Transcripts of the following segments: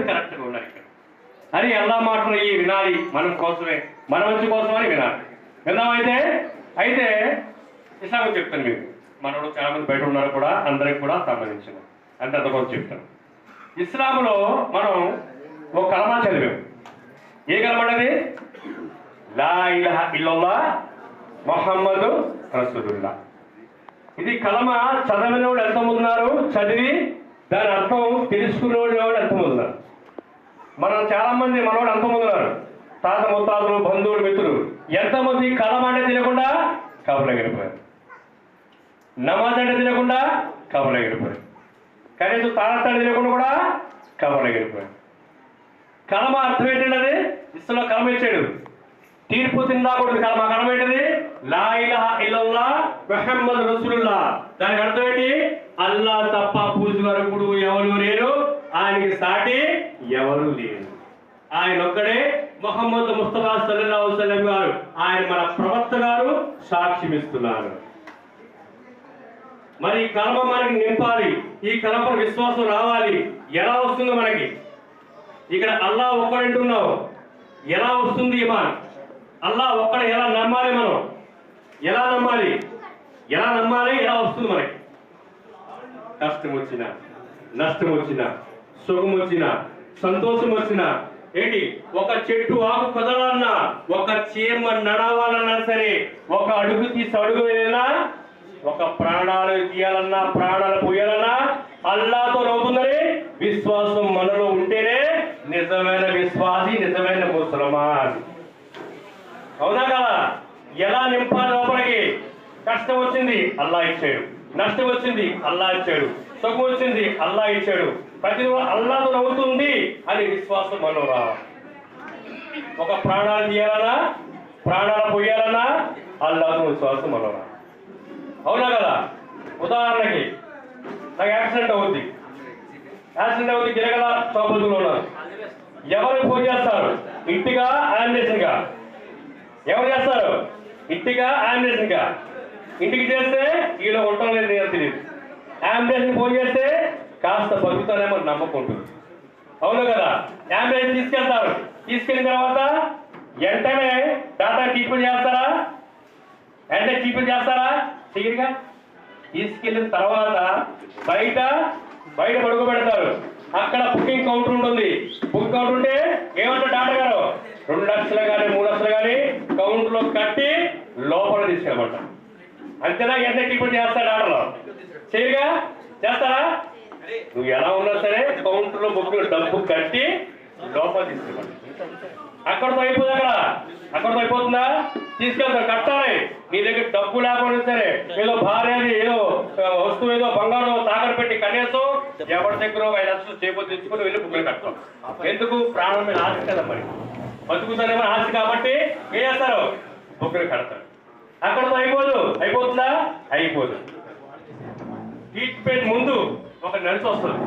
కరెక్ట్గా ఉన్నారు ఇక్కడ అని ఎలా మాటలు ఈ వినాలి, మనం కోసమే, మన మంచి కోసమని వినాలి. విన్నామైతే అయితే ఇస్లాం చెప్తాను మీకు, మనోడు చాలా మంది బయట ఉన్నారు కూడా, అందరికి కూడా సంబంధించిన అంటే అంతకోసం చెప్తాను. ఇస్లాంలో మనం ఒక కలమా చదివాం. ఏ కలమా అనేది? లా ఇలాహ ఇల్లల్లాహ్ ముహమ్మదు రసూలుల్లాహ్. ఇది కలమ చదవని వాడు ఎంతమంది ఉన్నారు, చదివి దాని అర్థం తెలుసుకునే వాళ్ళు ఎంతమంది ఉన్నారు? మనం చాలా మంది మనవాడు ఎంతమంది ఉన్నారు, తాత ముత్తాతలు బంధువులు మిత్రులు ఎంతమంది కలమ అంటే తెలియకుండా కబుర్లు ఎగిరిపోయారు, నమాజ్ అంటే తెలియకుండా కబుర్లు ఎగిరిపోయారు, కనీసం తాళతాడు తెలియకుండా కూడా కబుర్లు ఎగిరిపోయారు. కలమ అర్థం ఏంటంటే ఇస్లాంలో కలమ ఇచ్చాడు, తీర్పు తిందాకూడదు. కలమ కలమ ఏంటిది? లా ఇలాహ ఇల్లల్లాహ్ ముహమ్మదు రసూలుల్లాహ్. దానికి అర్థం ఏంటి? అల్లా తప్ప పూజలు ఎవరు లేరు, ఆయనకి సాటి ఎవరు లేరు, ఆయన ఒక్కడే ముహమ్మద్ ముస్తఫా సల్లల్లాహు అలైహి వసల్లం గారు, ఆయన మన ప్రవక్త గారు సాక్ష్యం ఇస్తున్నారు. మరి ఈ కలమ మనకి నింపాలి, ఈ కలమ విశ్వాసం రావాలి. ఎలా వస్తుందో మనకి ఇక్కడ అల్లా ఒక్కడంటున్నావు, ఎలా వస్తుంది ఇమాన్? అల్లా ఒక్కడ ఎలా నమ్మాలి? మనం ఎలా నమ్మాలి? ఎలా వస్తుంది మనకి? కష్టం వచ్చినా, నష్టం వచ్చినా, సుఖం వచ్చినా, సంతోషం వచ్చినా, ఏంటి ఒక చెట్టు ఆకు కదలాలన్నా, ఒక చీమ నడవాలన్నా సరే, ఒక అడుగు తీసి అడుగు వెళ్ళినా, ఒక ప్రాణాలు తీయాలన్నా, ప్రాణాలు పోయాలన్నా అల్లాతో అవుతుందని విశ్వాసం మనలో ఉంటేనే నిజమైన విశ్వాసి, నిజమైన ముసల్మాన్. అవునా కదా? ఎలా నింపాలి లోపలికి? కష్టం వచ్చింది అల్లా ఇచ్చాడు, నష్టం వచ్చింది అల్లా ఇచ్చాడు, సుఖం వచ్చింది అల్లా ఇచ్చాడు, ప్రతి అల్లాతో నవ్వుతుంది అని విశ్వాసం మనలో రావాలి. ఒక ప్రాణాలు తీయాలన్నా, ప్రాణాలు పోయాలన్నా అల్లాతో విశ్వాసం మనలో రావాలి. అవునా కదా? ఉదాహరణకి నాకు యాక్సిడెంట్ అవుద్ది, గిరగల చౌపతులు ఉన్నారు. ఎవరు ఫోన్ చేస్తారు? ఇంటిగా అంబులెన్స్గా? ఎవరు చేస్తారు? ఇంటిగా అంబులెన్స్గా? ఇంటికి చేస్తే ఈలో ఉండటం లేదు, నేను తెలియదు. అంబులెన్స్ ఫోన్ చేస్తే కాస్త బతుకుతానేమో నమ్మకం ఉంటుంది. అవును కదా? అంబులెన్స్ తీసుకెళ్తారు, తీసుకెళ్ళిన తర్వాత వెంటనే డాక్టర్ ట్రీట్మెంట్ చేస్తారా? వెంటనే ట్రీట్మెంట్ చేస్తారా? చెయ్యరుగా. తీసుకెళ్ళిన తర్వాత బయట పడుకోబెడతారు. అక్కడ బుకింగ్ కౌంటర్ ఉంటుంది. బుక్ కౌంటర్ ఉంటే ఏమంటారు డాక్టర్ గారు? 2 లక్షలు కానీ 3 లక్షలు కానీ కౌంటర్లో కట్టి లోపల తీసుకెళ్ళమంటారు. అంతేనా? ఎంత ట్రీట్మెంట్ చేస్తారా డాక్టర్లో? చేయగా చేస్తారా? నువ్వు ఎలా ఉన్నా సరే కౌంటర్లో బుక్ డబ్బు కట్టి లోపల తీసుకెళ్ళమంటారు. అక్కడితో అయిపోదా? అక్కడితో అయిపోతుందా? తీసుకెళ్తారు, కట్టాలి. నీ దగ్గర డబ్బు లేకపోయినా సరే ఏదో భార్య ఏదో వస్తువు ఏదో బంగారం తాకట్టు పెట్టి కనీసం ఎవరి దగ్గర 5 లక్షలు చేపలు తెచ్చుకొని వెళ్ళి బుక్కులు కట్టాం. ఎందుకు? ప్రాణం మీద ఆశ కదా, మరి బతుకుతానేమో ఆశ కాబట్టి ఏం చేస్తారు? బుక్కులు కడతారు. అక్కడితో అయిపోతుందా? అయిపోదు. ట్రీట్మెంట్ ముందు ఒక నర్సు వస్తుంది,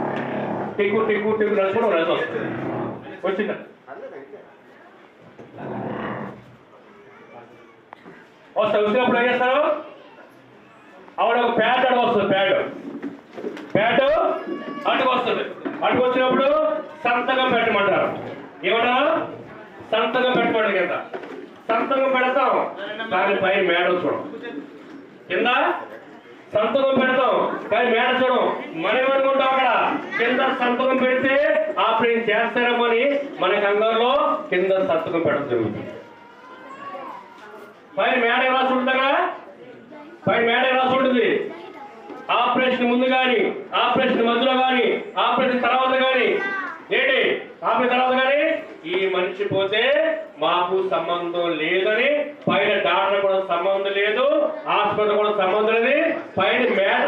టిక్కు నర్సు కూడా నర్సు వస్తుంది. వచ్చిందా? వచ్చినప్పుడు ఏం చేస్తారు? ఆవిడ ఒక ప్యాడ్ అడుగు వస్తుంది, ప్యాడ్ అటుకు వస్తుంది. అటుకు వచ్చినప్పుడు సంతకం పెట్టమంటారు. ఏమంటారు? సంతకం పెట్టమంటారు. కింద సంతకం పెడతాం, కానీ పైన మేడ చూడం. కింద సంతకం పెడతాం, కానీ మేడ చూడం. మనం ఏమనుకుంటాం? అక్కడ కింద సంతకం పెడితే ఆపరేషన్ చేస్తారేమో అని మన కంగారులో కింద సంతకం పెట్టడం జరుగుతుంది. పైన మేడ ఎలా ఉంటుందా? పైన మేడ ఎలా ఉంటుంది? ఆపరేషన్ ముందు కానీ, ఆపరేషన్ మధ్యలో కానీ, ఆపరేషన్ తర్వాత కానీ, ఏంటి ఆపరేషన్ తర్వాత కానీ ఈ మనిషి పోతే మాకు సంబంధం లేదని, పైన డాక్టర్ కూడా సంబంధం లేదు, హాస్పిటల్ కూడా సంబంధం లేదు, పైన మేడ